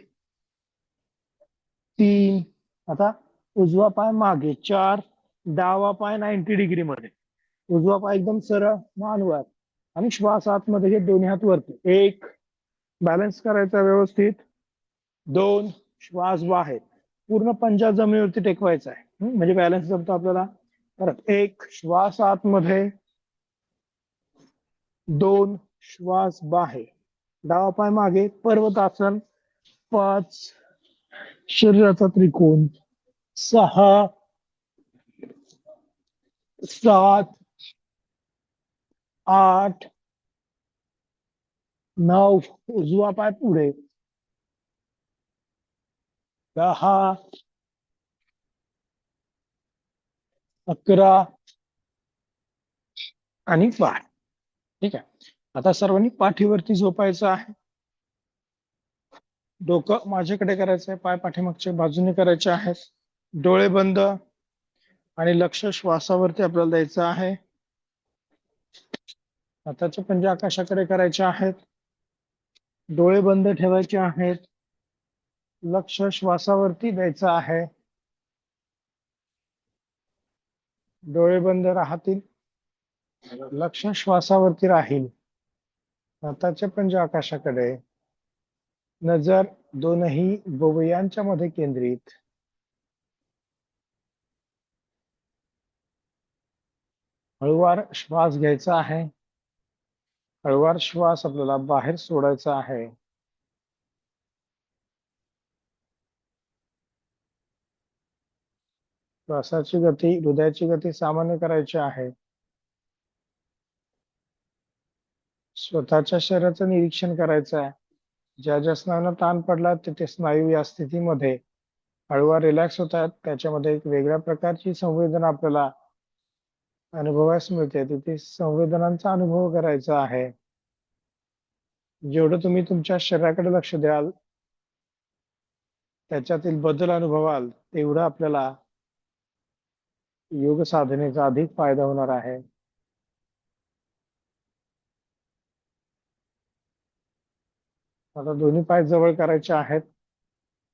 3, आता उजवा पाय मागे. 4, डावा पाय 90 डिग्री मध्ये. उजवा पाय एकदम सरळ, मान वर. आणि श्वास आतमध्ये घेत दोन्ही हात वरती. 1, बॅलन्स करायचा व्यवस्थित. 2, श्वास बाहेर. पूर्ण पंजा जमिनीवरती टेकवायचा आहे, म्हणजे बॅलन्स जमतो आपल्याला. परत 1, श्वास आतमध्ये. 2, श्वास बाहेर. डावा पाय मागे, पर्वतासन. 5, शरीराचा त्रिकोण. 6, 7, 8, 9, उजवा पाय पुढे. 10, 11 आणि 12. ठीक आहे. आता सर्वांनी पाठीवरती झोपायचं आहे. डोकं माझ्याकडे करायचंय, पाय पाठीमागच्या बाजूने करायचे आहेत. डोळे बंद आणि लक्ष श्वासावरती आपल्याला द्यायचं आहे. हाताचे पंजे आकाशाकडे करायचे आहेत. डोळे बंद ठेवायचे आहेत. लक्ष श्वासावरती द्यायचं आहे. डोळे बंद राहतील, लक्ष श्वासावरती राहील. हाताचे पंजे आकाशाकडे, नजर दोनही भुवयांच्या मध्ये केंद्रित. हळूवार श्वास घ्यायचा आहे. हळूवार श्वास आपल्याला बाहेर सोडायचा आहे. श्वासाची गती, हृदयाची गती सामान्य करायची आहे. स्वतःच्या शरीराचं निरीक्षण करायचं आहे. ज्या ज्या स्नायूंना ताण पडला ते स्नायू या स्थितीमध्ये हळूवार रिलॅक्स होत आहेत. त्याच्यामध्ये एक वेगळ्या प्रकारची संवेदना आपल्याला अनुभवास मिळते तिथे संवेदनांचा अनुभव करायचा आहे. जेवढं तुम्ही तुमच्या शरीराकडे लक्ष द्याल, त्याच्यातील बदल अनुभवाल, तेवढं आपल्याला योग साधनेचा अधिक फायदा होणार आहे. आता दोन्ही पाय जवळ करायचे आहेत,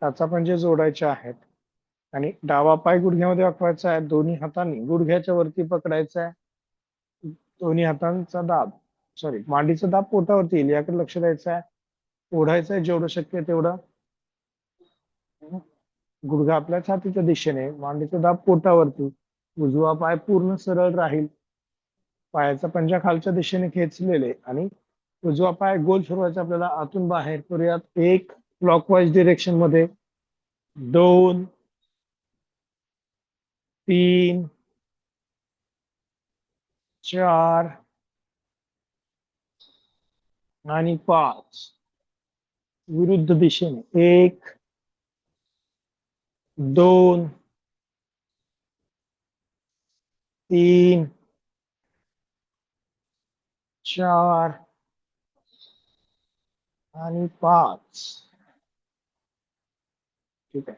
टाचा पंजे जोडायचे आहेत आणि डावा पाय गुडघ्यामध्ये वाकवायचा आहे. दोन्ही हातांनी गुडघ्याच्या वरती पकडायचा आहे. दोन्ही हातांचा दाब, मांडीचा दाब पोटावरती येईल याकडे लक्ष द्यायचं आहे. ओढायचं आहे जेवढं शक्य आहे तेवढं. गुडघा आपल्या छातीच्या दिशेने, मांडीचा दाब पोटावरती. उजवा पाय पूर्ण सरळ राहील, पायाचा पंजा खालच्या दिशेने खेचलेले आणि उजवा पाय गोल फिरवायचा आपल्याला आतून बाहेर. करूयात. एक, क्लॉकवाईज डिरेक्शन मध्ये. दोन, तीन, चार आणि पाच. विरुद्ध दिशेने. एक, दोन, तीन, चार आणि पाच. ठीक आहे.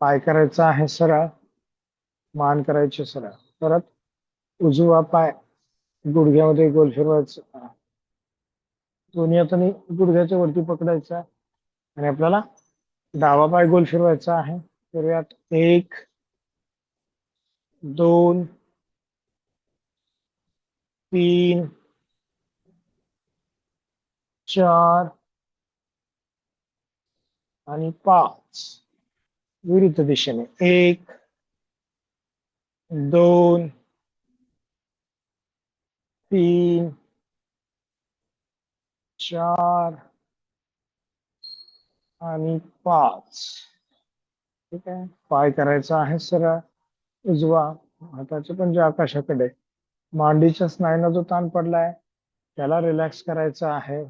पाय करायचा आहे सरळ, मान करायची सरळ. परत उजवा पाय गुडघ्यामध्ये गोल फिरवायचा, दोन्ही हातांनी गुडघ्याच्या वरती पकडायचा आणि आपल्याला डावा पाय गोल फिरवायचा आहे. करूयात. एक, दोन, तीन, चार आणि पाच. विरुद्ध दिशेने. एक, दोन, तीन, चार आणि पाच. ठीक आहे. पाय करायचा आहे सरळ, उजवा, हाताचे पंजे आकाशाकडे. मांडीच्या स्नायूंना जो ताण पडलाय त्याला रिलॅक्स करायचा आहे.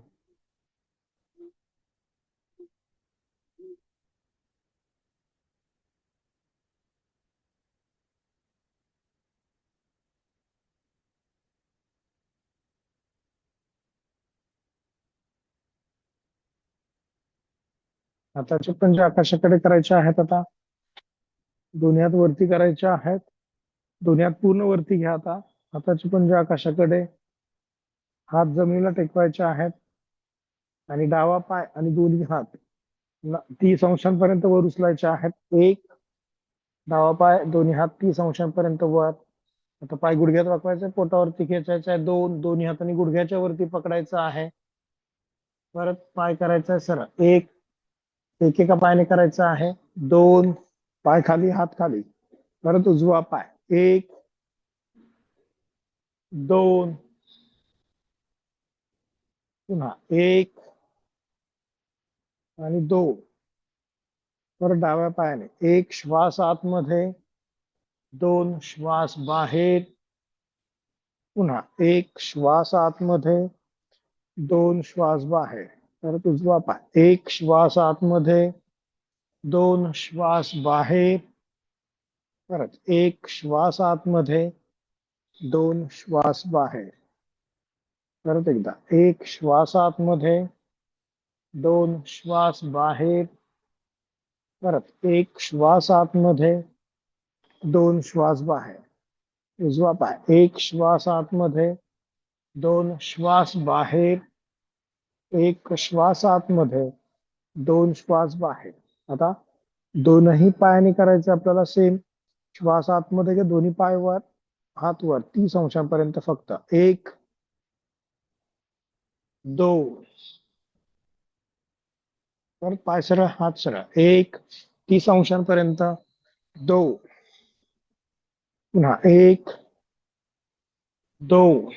हाताचे पंजे आकाशाकडे करायचे आहेत. आता दोन्ही हात वरती करायचे आहेत. दोन्ही हात पूर्ण वरती घ्या. आता हाताचे पंजे आकाशाकडे, हात जमिनीला टेकवायचे आहेत आणि डावा पाय आणि दोन्ही हात 30 अंशांपर्यंत वर उचलायचे आहेत. एक, डावा पाय दोन्ही हात 30 अंशांपर्यंत वर. आता पाय गुडघ्यात वाकवायचे, पोटावरती खेचायचा आहे. दोन, दोन्ही हातांनी गुडघ्याच्या वरती पकडायचं आहे. परत पाय करायचा आहे सरळ. एक, एकेका पायाने करायचं आहे. दोन, पाय खाली, हात खाली. परत उजवा पाय. एक, दोन, पुन्हा एक आणि दोन. परत डाव्या पायाने. एक श्वास आतमध्ये, दोन श्वास बाहेर. पुन्हा एक श्वास आतमध्ये, दोन श्वास बाहेर. परत उजवा पाय. एक श्वास आतमध्ये, दोन श्वास बाहेर. परत एक श्वास आतमध्ये, दोन श्वास बाहेर. परत एकदा. एक श्वास आतमध्ये, दोन श्वास बाहेर. परत एक श्वास आतमध्ये, दोन श्वास बाहेर. उजवा पाय. एक श्वास आतमध्ये, दोन श्वास बाहेर. एक श्वास आतमध्ये, दोन श्वास बाहेर. आता दोनही पायाने करायचे आपल्याला सेम. श्वास आतमध्ये घ्या, दोन्ही पाय वर, हात वर 30 अंशांपर्यंत फक्त. एक, दोन. परत पाय सरळ, हात सरळ. एक, 30 अंशांपर्यंत. दोन, पुन्हा एक, दोन.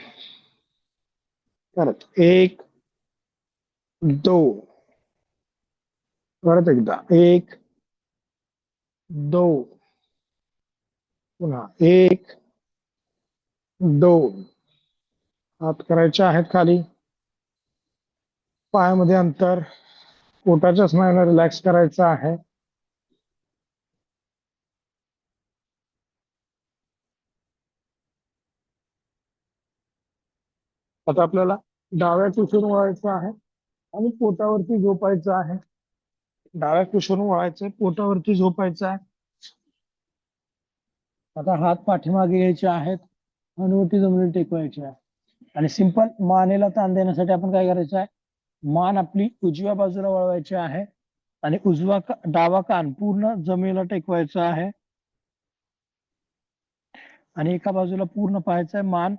परत एक, दोन. परत एकदा. एक, दोन. पुन्हा एक, दोन. हात करायचे आहेत खाली, पायामध्ये अंतर. पोटाच्या स्नायूंना रिलॅक्स करायचं आहे. आता आपल्याला डाव्या कुशीवरून वळायचं आहे आणि पोटावरती झोपायचं आहे. डाव्या कुशीवरून वळायचंय, पोटावरती झोपायचं आहे. आता हात पाठीमागे घ्यायचे आहेत, हनुवटी जमिनीवर टेकवायची आहे आणि सिंपल मानेला ताण देण्यासाठी आपण काय करायचं आहे, मान आपली उजव्या बाजूला वळवायची आहे आणि डावा कान पूर्ण जमिनीला टेकवायचा आहे आणि एका बाजूला पूर्ण पाहायचंय, मान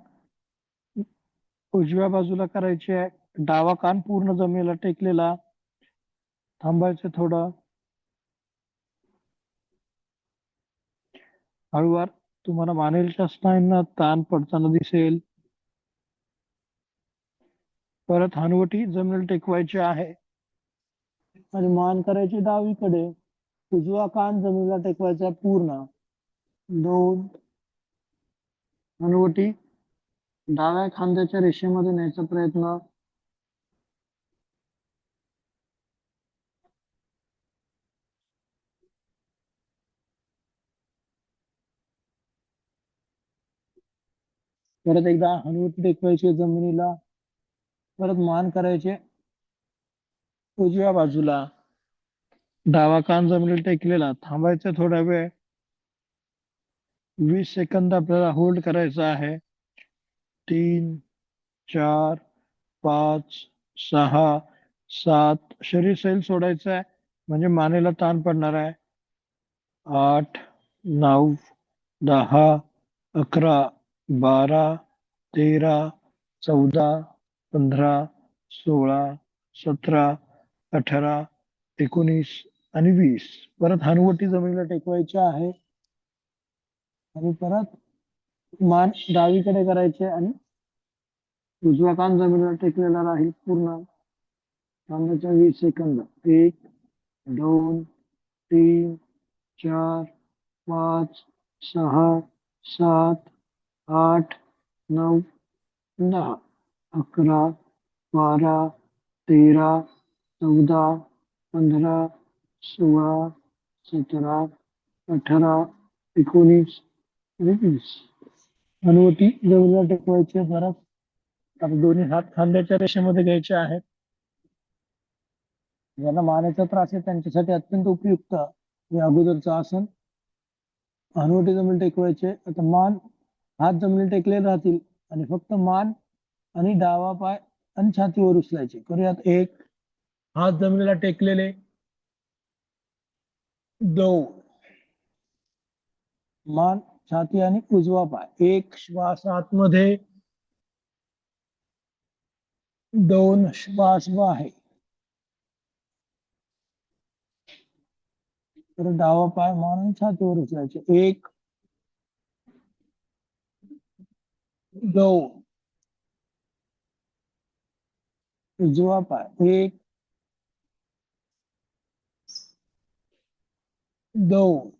उजव्या बाजूला करायची आहे, डावा कान पूर्ण जमिनीला टेकलेला. थांबायचं थोडं. हळूवार तुम्हाला मानेलच्या स्नायूंना ताण पडताना दिसेल. परत हनुवटी जमिनीला टेकवायची आहे आणि मान करायची डावीकडे, उजवा कान जमिनीला टेकवायचा पूर्ण. 2 हनुवटी डाव्या खांद्याच्या रेषेमध्ये न्यायचा प्रयत्न. परत एकदा हनुवटी टेकवायची जमिनीला. परत मान करायचे उजव्या बाजूला, डावा कान जमिनीला टेकलेला. थांबायचं थोडा वेळ. 20 सेकंद आपल्याला होल्ड करायचं आहे. 3 4 5 6 7 शरीर सैल सोडायचं आहे म्हणजे मानेला ताण पडणार आहे. 8 9 10 11 12 13 14 15 16 17 18 19 आणि 20. परत हनुवटी जमिनीला टेकवायची आहे आणि परत मान डावीकडे करायचे आणि उजवा कान जमिनीला टेकलेला राहील पूर्ण. थांबायचं 20 सेकंद. 1 2 3 4 5 6 7 8 9 10 11 12 13 14 15 16 17 18 19 आणि 20. हनुवटी जमिनीला टेकवायची. परत आता दोन्ही हात खांद्याच्या रेषेमध्ये घ्यायचे आहेत. ज्यांना मानेचा त्रास आहे त्यांच्यासाठी अत्यंत उपयुक्त हे अगोदरचं आसन. हनुवटी जमीन टेकवायचे. आता मान हात जमिनीला टेकलेले राहतील आणि फक्त मान आणि डावा पाय आणि छातीवर उचलायचे. करूयात. 1 हात जमिनीला टेकलेले. 2 मान छाती आणि उजवा पाय. 1 श्वास आतमध्ये, 2 श्वास बाहेर. तर डावा पाय मान आणि छातीवर उचलायचे. 1 2 उजवा पाय. 1 2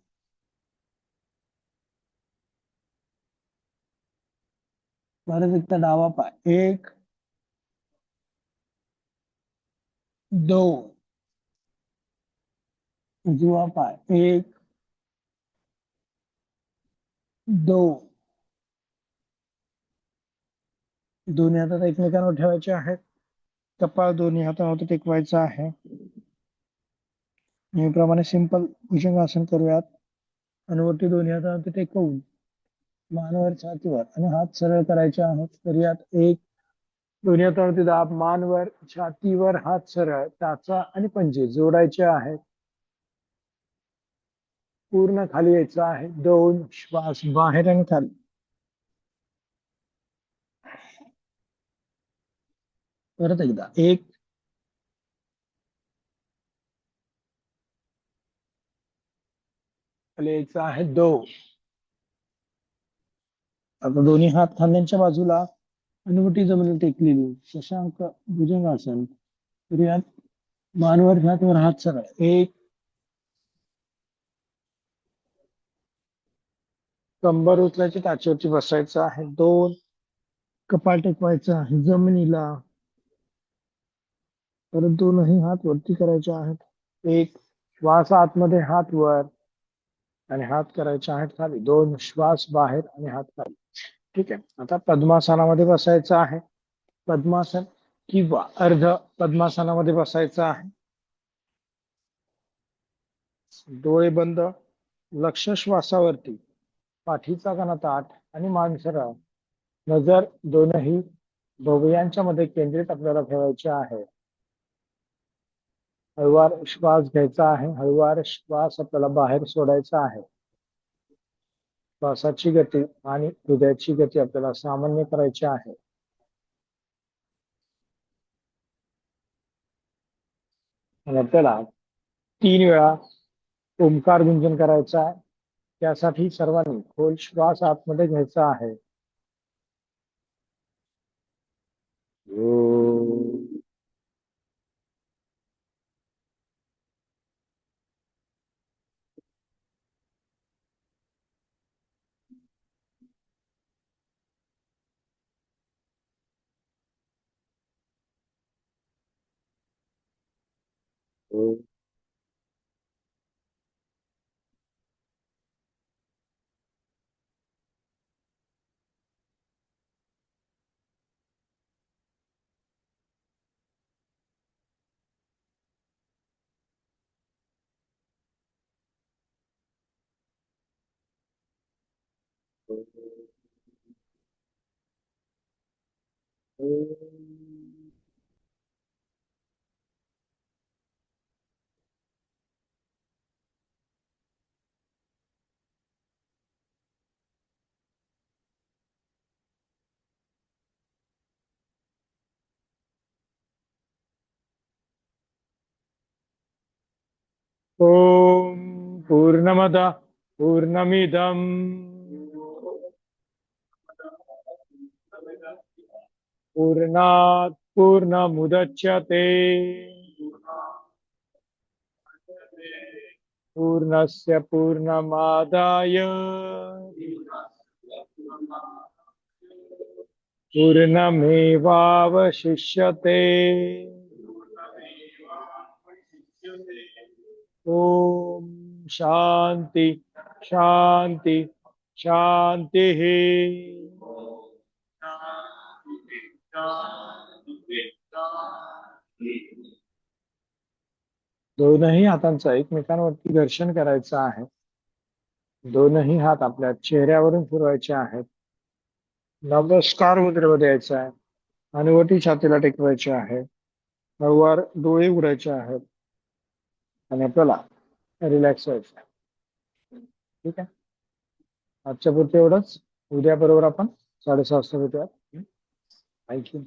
परत एकदा डावा पाय. 1 2 उजवा पाय. 1 2. दोन्ही हातात एकमेकांवर ठेवायचे आहेत. कपाळ दोन्ही हातावरती टेकवायचं आहे. नेहमीप्रमाणे सिंपल भुजंगासन करूयात. हनुवटी दोन्ही हातावरती टेकवून मानवर छातीवर आणि हात सरळ करायचे आहेत. करूयात. 1 दोन्ही हातावरती दाब, मानवर छातीवर हात सरळ, टाचा आणि पंजे जोडायचे आहेत. पूर्ण खाली यायचं आहे. 2 श्वास बाहेर आणि खाली. परत एकदा. 1 खाली यायचं आहे. 2. आता दोन्ही हात खांद्यांच्या बाजूला, हनुवटी जमिनीला टेकलेली, शशांक भुजंगासन करूयात. मानवर छातीवर हात सरळ. 1 कंबर उचलायची, टाचेवरती बसायचं आहे. 2 कपाळ टेकवायचं आहे जमिनीला. परत दोनही हात वरती करायचे आहेत. 1 श्वास आतमध्ये, हात वर आणि हात करायचे आहेत खाली. 2 श्वास बाहेर आणि हात खाली. ठीक आहे. आता पद्मासनामध्ये बसायचं आहे. पद्मासन किंवा अर्ध पद्मासनामध्ये बसायचं आहे. डोळे बंद, लक्ष श्वासावरती, पाठीचा कणा ताठ आणि मान सरळ, नजर दोनही भुवयांच्या मध्ये केंद्रित आपल्याला ठेवायचे आहे. हळुवार श्वास घ्यायचा आहे, हळुवार श्वास आपल्याला बाहेर सोडायचा आहे. श्वासाची गती आणि हृदयाची गती आपल्याला सामान्य करायची आहे. आणि आपल्याला 3 वेळा ओंकार गुंजन करायचा आहे. त्यासाठी सर्वांनी खोल श्वास आतमध्ये घ्यायचा आहे. ओम पूर्णमद पूर्णमिदम पूर्णात पूर्णमुदच्यते पूर्णस्य पूर्णमादाय पूर्णमेवावशिष्यते. ओम शांति शांति शांति. दोनही हातांचं एकमेकांवरती घर्षण करायचं आहे. दोनही हात आपल्या चेहऱ्यावरून फिरवायचे आहेत. नमस्कार मुद्रेमध्ये यायचं आहे. हनुवटी छातीला टेकवायची आहे. हळुवार डोळे उघडायचे आहेत आणि आपल्याला रिलॅक्स व्हायचं आहे. ठीक आहे, आजच्या पुरते एवढंच. उद्या बरोबर आपण 6:30 वाजता भेटूया. थँक्यू.